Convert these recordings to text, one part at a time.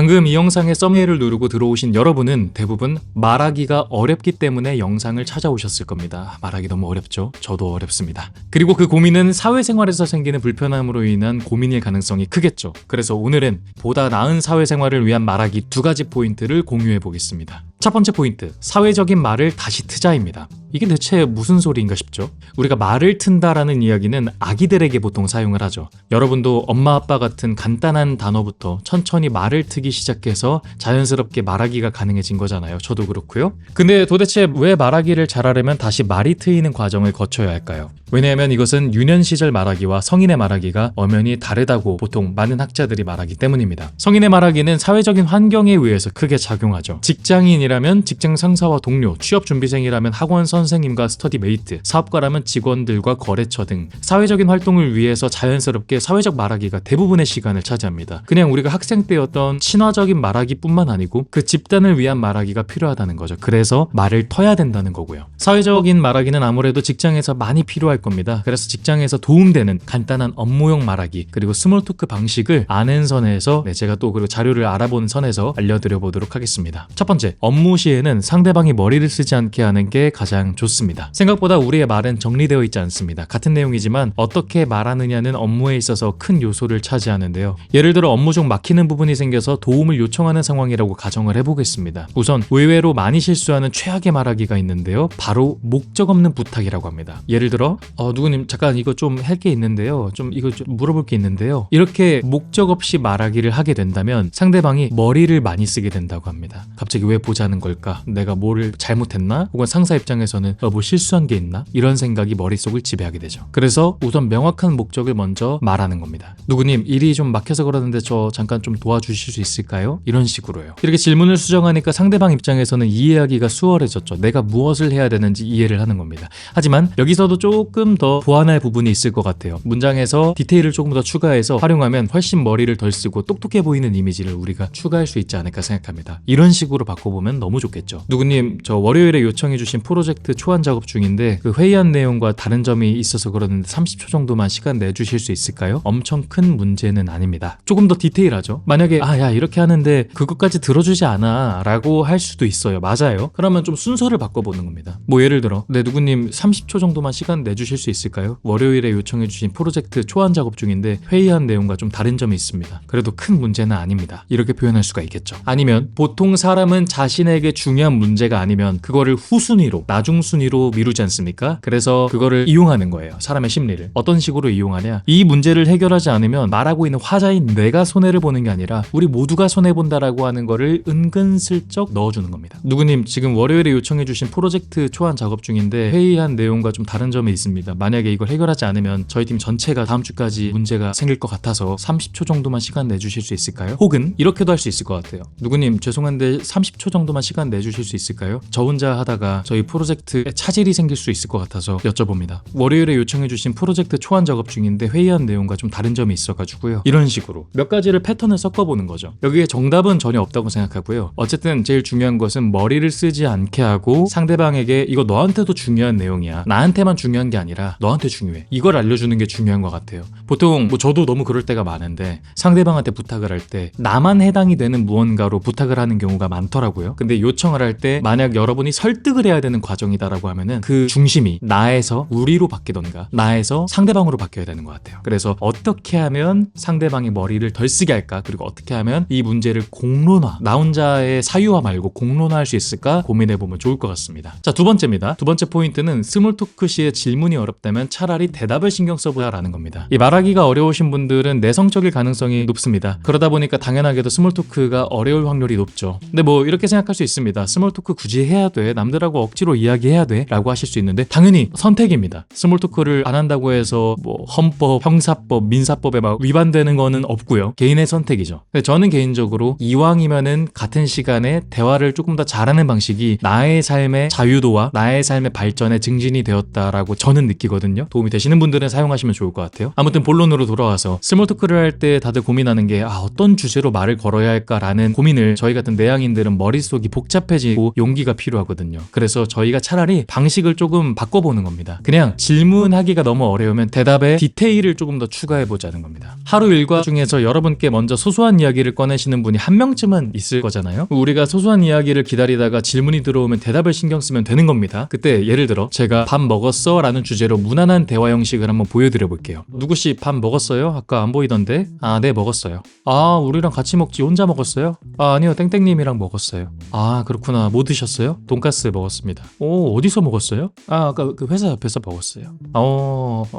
방금 이 영상의 썸네일을 누르고 들어오신 여러분은 대부분 말하기가 어렵기 때문에 영상을 찾아오셨을 겁니다. 말하기 너무 어렵죠? 저도 어렵습니다. 그리고 그 고민은 사회생활에서 생기는 불편함으로 인한 고민일 가능성이 크겠죠. 그래서 오늘은 보다 나은 사회생활을 위한 말하기 2가지 포인트를 공유해 보겠습니다. 첫 번째 포인트, 사회적인 말을 다시 트자입니다. 이게 대체 무슨 소리인가 싶죠? 우리가 말을 튼다라는 이야기는 아기들에게 보통 사용을 하죠. 여러분도 엄마 아빠 같은 간단한 단어부터 천천히 말을 트기 시작해서 자연스럽게 말하기가 가능해진 거잖아요. 저도 그렇고요. 근데 도대체 왜 말하기를 잘하려면 다시 말이 트이는 과정을 거쳐야 할까요? 왜냐하면 이것은 유년 시절 말하기와 성인의 말하기가 엄연히 다르다고 보통 많은 학자들이 말하기 때문입니다. 성인의 말하기는 사회적인 환경에 의해서 크게 작용하죠. 직장인이라면 직장 상사와 동료, 취업 준비생이라면 학원 선생님과 스터디 메이트, 사업가라면 직원들과 거래처 등 사회적인 활동을 위해서 자연스럽게 사회적 말하기가 대부분의 시간을 차지합니다. 그냥 우리가 학생 때였던 친화적인 말하기뿐만 아니고 그 집단을 위한 말하기가 필요하다는 거죠. 그래서 말을 터야 된다는 거고요. 사회적인 말하기는 아무래도 직장에서 많이 필요할 겁니다. 그래서 직장에서 도움되는 간단한 업무용 말하기 그리고 스몰 토크 방식을 아는 선에서 제가 또 그리고 자료를 알아보는 선에서 알려드려 보도록 하겠습니다. 첫 번째, 업무 시에는 상대방이 머리를 쓰지 않게 하는 게 가장 좋습니다. 생각보다 우리의 말은 정리되어 있지 않습니다. 같은 내용이지만 어떻게 말하느냐는 업무에 있어서 큰 요소를 차지하는데요. 예를 들어 업무 중 막히는 부분이 생겨서 도움을 요청하는 상황이라고 가정을 해보겠습니다. 우선 의외로 많이 실수하는 최악의 말하기가 있는데요. 바로 목적 없는 부탁이라고 합니다. 예를 들어 누구님 잠깐 이거 좀 할 게 있는데요. 이거 좀 물어볼 게 있는데요. 이렇게 목적 없이 말하기를 하게 된다면 상대방이 머리를 많이 쓰게 된다고 합니다. 갑자기 왜 보자는 걸까? 내가 뭐를 잘못했나? 혹은 상사 입장에서는 뭐 실수한 게 있나? 이런 생각이 머릿속을 지배하게 되죠. 그래서 우선 명확한 목적을 먼저 말하는 겁니다. 누구님 일이 좀 막혀서 그러는데 저 잠깐 좀 도와주실 수 있을까요? 이런 식으로요. 이렇게 질문을 수정하니까 상대방 입장에서는 이해하기가 수월해졌죠. 내가 무엇을 해야 되는지 이해를 하는 겁니다. 하지만 여기서도 조금 더 보완할 부분이 있을 것 같아요. 문장에서 디테일을 조금 더 추가해서 활용하면 훨씬 머리를 덜 쓰고 똑똑해 보이는 이미지를 우리가 추가할 수 있지 않을까 생각합니다. 이런 식으로 바꿔보면 너무 좋겠죠. 누구님 저 월요일에 요청해주신 프로젝트 초안 작업 중인데 그 회의한 내용과 다른 점이 있어서 그러는데 30초 정도만 시간 내주실 수 있을까요? 엄청 큰 문제는 아닙니다. 조금 더 디테일하죠. 만약에 야 이렇게 하는데 그것까지 들어주지 않아 라고 할 수도 있어요. 맞아요. 그러면 좀 순서를 바꿔보는 겁니다. 뭐 예를 들어 누구님 30초 정도만 시간 내주실 수 있을까요? 월요일에 요청해주신 프로젝트 초안 작업 중인데 회의한 내용과 좀 다른 점이 있습니다. 그래도 큰 문제는 아닙니다. 이렇게 표현할 수가 있겠죠. 아니면 보통 사람은 자신에게 중요한 문제가 아니면 그거를 후순위로 나중 순위로 미루지 않습니까? 그래서 그거를 이용하는 거예요. 사람의 심리를. 어떤 식으로 이용하냐? 이 문제를 해결하지 않으면 말하고 있는 화자인 내가 손해를 보는 게 아니라 우리 모두가 손해본다라고 하는 거를 은근슬쩍 넣어주는 겁니다. 누구님 지금 월요일에 요청해주신 프로젝트 초안 작업 중인데 회의한 내용과 좀 다른 점이 있습니다. 만약에 이걸 해결하지 않으면 저희 팀 전체가 다음 주까지 문제가 생길 것 같아서 30초 정도만 시간 내주실 수 있을까요? 혹은 이렇게도 할 수 있을 것 같아요. 누구님 죄송한데 30초 정도만 시간 내주실 수 있을까요? 저 혼자 하다가 저희 프로젝트에 차질이 생길 수 있을 것 같아서 여쭤봅니다. 월요일에 요청해주신 프로젝트 초안 작업 중인데 회의한 내용과 좀 다른 점이 있어가지고요. 이런 식으로 몇 가지를 패턴을 섞어보는 거죠. 여기에 정답은 전혀 없다고 생각하고요. 어쨌든 제일 중요한 것은 머리를 쓰지 않게 하고 상대방에게 이거 너한테도 중요한 내용이야. 나한테만 중요한 게 아니라 너한테 중요해. 이걸 알려주는 게 중요한 것 같아요. 보통 저도 너무 그럴 때가 많은데 상대방한테 부탁을 할 때 나만 해당이 되는 무언가로 부탁을 하는 경우가 많더라고요. 근데 요청을 할 때 만약 여러분이 설득을 해야 되는 과정이다라고 하면은 그 중심이 나에서 우리로 바뀌던가 나에서 상대방으로 바뀌어야 되는 것 같아요. 그래서 어떻게 하면 상대방이 머리를 덜 쓰게 할까? 그리고 어떻게 하면 이 문제를 공론화, 나 혼자의 사유화 말고 공론화할 수 있을까? 고민해보면 좋을 것 같습니다. 자, 두 번째입니다. 두 번째 포인트는 스몰 토크 시에 질문이 어렵다면 차라리 대답을 신경 써보자라는 겁니다. 이 말하기가 어려우신 분들은 내성적일 가능성이 높습니다. 그러다 보니까 당연하게도 스몰 토크가 어려울 확률이 높죠. 근데 뭐 이렇게 생각할 수 있습니다. 스몰 토크 굳이 해야 돼? 남들하고 억지로 이야기해야 돼? 라고 하실 수 있는데 당연히 선택입니다. 스몰 토크를 안 한다고 해서 뭐 헌법, 형사법, 민사법에 막 위반되는 거는 없고요. 개인의 선택이죠. 근데 저는 개인적으로 이왕이면은 같은 시간에 대화를 조금 더 잘하는 방식이 나의 삶의 자유도와 나의 삶의 발전에 증진이 되었다라고 저는 느끼거든요. 도움이 되시는 분들은 사용하시면 좋을 것 같아요. 아무튼 본론으로 돌아와서 스몰 토크를 할 때 다들 고민하는 게 어떤 주제로 말을 걸어야 할까라는 고민을 저희 같은 내향인들은 머릿속이 복잡해지고 용기가 필요하거든요. 그래서 저희가 차라리 방식을 조금 바꿔보는 겁니다. 그냥 질문하기가 너무 어려우면 대답에 디테일을 조금 더 추가해보자는 겁니다. 하루 일과 중에서 여러분께 먼저 소소한 이야기를 꺼내시는 분이 한 명쯤은 있을 거잖아요. 우리가 소소한 이야기를 기다리다가 질문이 들어오면 대답을 신경 쓰면 되는 겁니다. 그때 예를 들어 제가 밥 먹었어? 라는 주제로 무난한 대화 형식을 한번 보여드려 볼게요. 누구씨 밥 먹었어요? 아까 안 보이던데? 아, 네, 먹었어요. 아, 우리랑 같이 먹지 혼자 먹었어요? 아, 아니요, 땡땡님이랑 먹었어요. 아, 그렇구나. 뭐 드셨어요? 돈가스 먹었습니다. 오, 어디서 먹었어요? 아, 아까 그 회사 옆에서 먹었어요.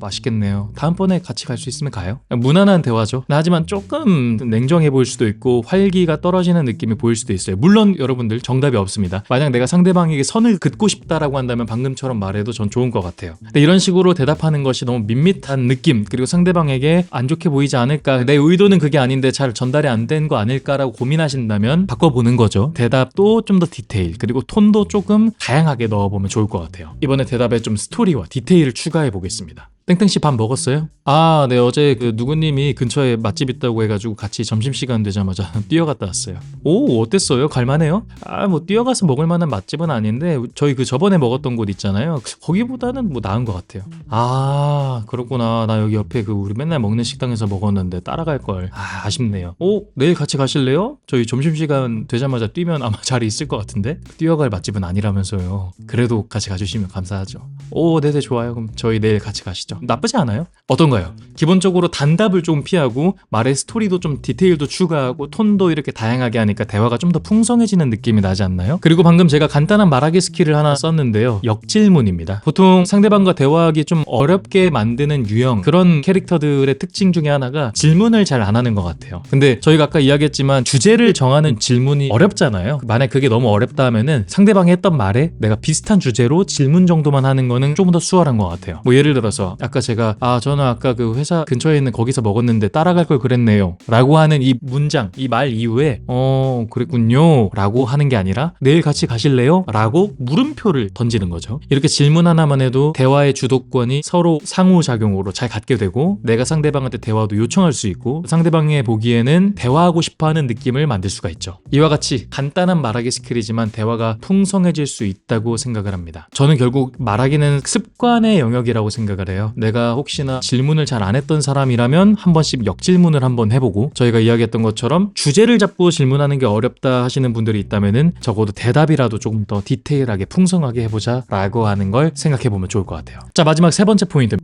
맛있겠네요. 다음번에 같이 갈 수 있으면 가요. 무난한 대화죠. 하지만 조금 냉정해 보일 수도 있고 활기가 떨어지는 느낌이 보일 수도 있어요. 물론 여러분들 정답이 없습니다. 만약 내가 상대방에게 선을 긋고 싶다라고 한다면 방금처럼 말해도 전 좋은 것 같아요. 근데 이런 식으로 대답하는 것이 너무 밋밋한 느낌, 그리고 상대방에게 안 좋게 보이지 않을까, 내 의도는 그게 아닌데 잘 전달이 안 된 거 아닐까라고 고민하신다면 바꿔보는 거죠. 대답도 좀 더 디테일, 그리고 톤도 조금 다양하게 넣어보면 좋을 것 같아요. 이번에 대답에 좀 스토리와 디테일을 추가해 보겠습니다. 땡땡씨 밥 먹었어요? 아, 네, 어제 그 누구님이 근처에 맛집 있다고 해가지고 같이 점심시간 되자마자 뛰어갔다 왔어요. 오, 어땠어요? 갈만해요? 아, 뭐 뛰어가서 먹을 만한 맛집은 아닌데 저희 그 저번에 먹었던 곳 있잖아요. 거기보다는 뭐 나은 것 같아요. 아, 그렇구나. 나 여기 옆에 그 우리 맨날 먹는 식당에서 먹었는데 따라갈 걸. 아, 아쉽네요. 오, 내일 같이 가실래요? 저희 점심시간 되자마자 뛰면 아마 자리 있을 것 같은데? 뛰어갈 맛집은 아니라면서요. 그래도 같이 가주시면 감사하죠. 오, 네네, 좋아요. 그럼 저희 내일 같이 가시죠. 나쁘지 않아요? 어떤가요? 기본적으로 단답을 좀 피하고 말의 스토리도 좀 디테일도 추가하고 톤도 이렇게 다양하게 하니까 대화가 좀 더 풍성해지는 느낌이 나지 않나요? 그리고 방금 제가 간단한 말하기 스킬을 하나 썼는데요. 역질문입니다. 보통 상대방과 대화하기 좀 어렵게 만드는 유형, 그런 캐릭터들의 특징 중에 하나가 질문을 잘 안 하는 것 같아요. 근데 저희가 아까 이야기했지만 주제를 정하는 질문이 어렵잖아요. 만약 그게 너무 어렵다 하면은 상대방이 했던 말에 내가 비슷한 주제로 질문 정도만 하는 거는 조금 더 수월한 것 같아요. 뭐 예를 들어서 아까 제가 저는 아까 그 회사 근처에 있는 거기서 먹었는데 따라갈 걸 그랬네요 라고 하는 이 문장, 이 말 이후에 그랬군요 라고 하는 게 아니라 내일 같이 가실래요? 라고 물음표를 던지는 거죠. 이렇게 질문 하나만 해도 대화의 주도권이 서로 상호작용으로 잘 갖게 되고 내가 상대방한테 대화도 요청할 수 있고 상대방이 보기에는 대화하고 싶어하는 느낌을 만들 수가 있죠. 이와 같이 간단한 말하기 스킬이지만 대화가 풍성해질 수 있다고 생각을 합니다. 저는 결국 말하기는 습관의 영역이라고 생각을 해요. 내가 혹시나 질문을 잘 안 했던 사람이라면 한 번씩 역질문을 한번 해보고, 저희가 이야기했던 것처럼 주제를 잡고 질문하는 게 어렵다 하시는 분들이 있다면은 적어도 대답이라도 조금 더 디테일하게 풍성하게 해보자 라고 하는 걸 생각해보면 좋을 것 같아요. 자, 마지막 세 번째 포인트.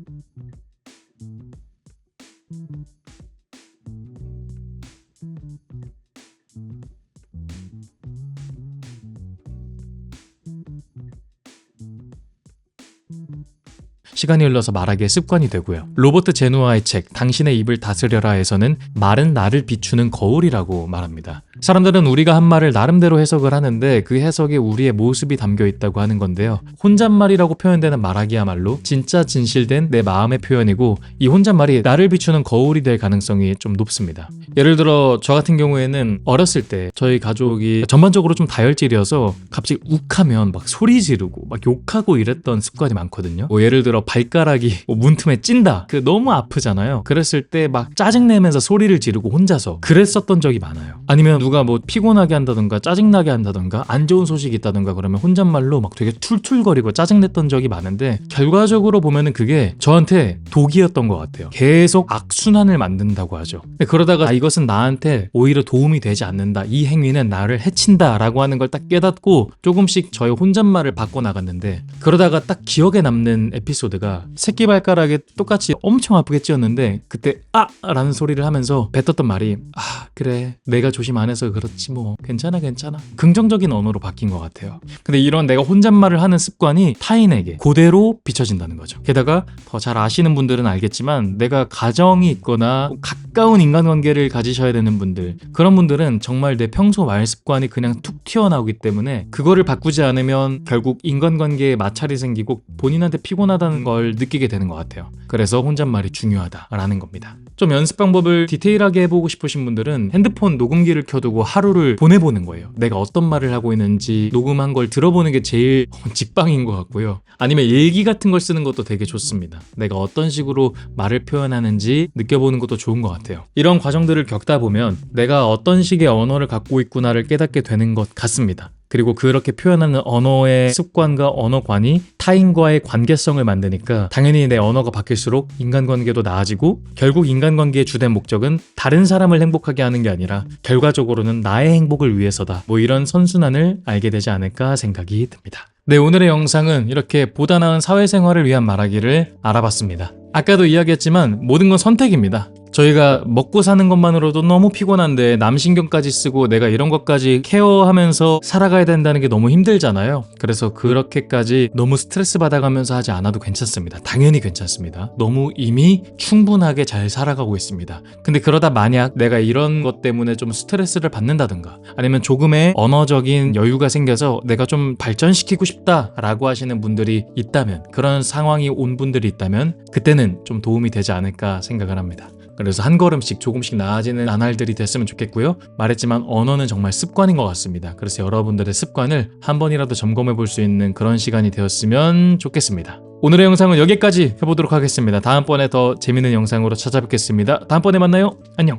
시간이 흘러서 말하기의 습관이 되고요. 로버트 제누아의 책 당신의 입을 다스려라에서는 말은 나를 비추는 거울이라고 말합니다. 사람들은 우리가 한 말을 나름대로 해석을 하는데 그 해석에 우리의 모습이 담겨 있다고 하는 건데요. 혼잣말이라고 표현되는 말하기야말로 진짜 진실된 내 마음의 표현이고, 이 혼잣말이 나를 비추는 거울이 될 가능성이 좀 높습니다. 예를 들어 저 같은 경우에는 어렸을 때 저희 가족이 전반적으로 좀 다혈질이어서 갑자기 욱하면 막 소리 지르고 막 욕하고 이랬던 습관이 많거든요. 뭐 예를 들어 발가락이 문틈에 찐다, 너무 아프잖아요. 그랬을 때 막 짜증내면서 소리를 지르고 혼자서 그랬었던 적이 많아요. 아니면 누가 뭐 피곤하게 한다던가 짜증나게 한다던가 안 좋은 소식이 있다던가 그러면 혼잣말로 막 되게 툴툴거리고 짜증냈던 적이 많은데, 결과적으로 보면은 그게 저한테 독이었던 것 같아요. 계속 악순환을 만든다고 하죠. 그러다가 이것은 나한테 오히려 도움이 되지 않는다, 이 행위는 나를 해친다 라고 하는 걸 딱 깨닫고 조금씩 저의 혼잣말을 바꿔나갔는데, 그러다가 딱 기억에 남는 에피소드가 새끼발가락에 똑같이 엄청 아프게 찧었는데 그때 아! 라는 소리를 하면서 뱉었던 말이 그래, 내가 조심 안 해서 그렇지 뭐 괜찮아 긍정적인 언어로 바뀐 것 같아요. 근데 이런 내가 혼잣말을 하는 습관이 타인에게 그대로 비춰진다는 거죠. 게다가 더 잘 아시는 분들은 알겠지만 내가 가정이 있거나 가까운 인간관계를 가지셔야 되는 분들, 그런 분들은 정말 내 평소 말 습관이 그냥 툭 튀어나오기 때문에 그거를 바꾸지 않으면 결국 인간관계에 마찰이 생기고 본인한테 피곤하다는 걸 느끼게 되는 것 같아요. 그래서 혼잣말이 중요하다라는 겁니다. 좀 연습 방법을 디테일하게 해보고 싶으신 분들은 핸드폰 녹음기를 켜두고 하루를 보내보는 거예요. 내가 어떤 말을 하고 있는지 녹음한 걸 들어보는 게 제일 직방인 것 같고요. 아니면 일기 같은 걸 쓰는 것도 되게 좋습니다. 내가 어떤 식으로 말을 표현하는지 느껴보는 것도 좋은 것 같아요. 이런 과정들을 겪다 보면 내가 어떤 식의 언어를 갖고 있구나를 깨닫게 되는 것 같습니다. 그리고 그렇게 표현하는 언어의 습관과 언어관이 타인과의 관계성을 만드니까 당연히 내 언어가 바뀔수록 인간관계도 나아지고 결국 인간관계의 주된 목적은 다른 사람을 행복하게 하는 게 아니라 결과적으로는 나의 행복을 위해서다. 뭐 이런 선순환을 알게 되지 않을까 생각이 듭니다. 네, 오늘의 영상은 이렇게 보다 나은 사회생활을 위한 말하기를 알아봤습니다. 아까도 이야기했지만 모든 건 선택입니다. 저희가 먹고 사는 것만으로도 너무 피곤한데 남 신경까지 쓰고 내가 이런 것까지 케어하면서 살아가야 된다는 게 너무 힘들잖아요. 그래서 그렇게까지 너무 스트레스 받아가면서 하지 않아도 괜찮습니다. 당연히 괜찮습니다. 너무 이미 충분하게 잘 살아가고 있습니다. 근데 그러다 만약 내가 이런 것 때문에 좀 스트레스를 받는다든가 아니면 조금의 언어적인 여유가 생겨서 내가 좀 발전시키고 싶다라고 하시는 분들이 있다면, 그런 상황이 온 분들이 있다면 그때는 좀 도움이 되지 않을까 생각을 합니다. 그래서 한 걸음씩 조금씩 나아지는 나날들이 됐으면 좋겠고요. 말했지만 언어는 정말 습관인 것 같습니다. 그래서 여러분들의 습관을 한 번이라도 점검해 볼 수 있는 그런 시간이 되었으면 좋겠습니다. 오늘의 영상은 여기까지 해보도록 하겠습니다. 다음번에 더 재밌는 영상으로 찾아뵙겠습니다. 다음번에 만나요. 안녕.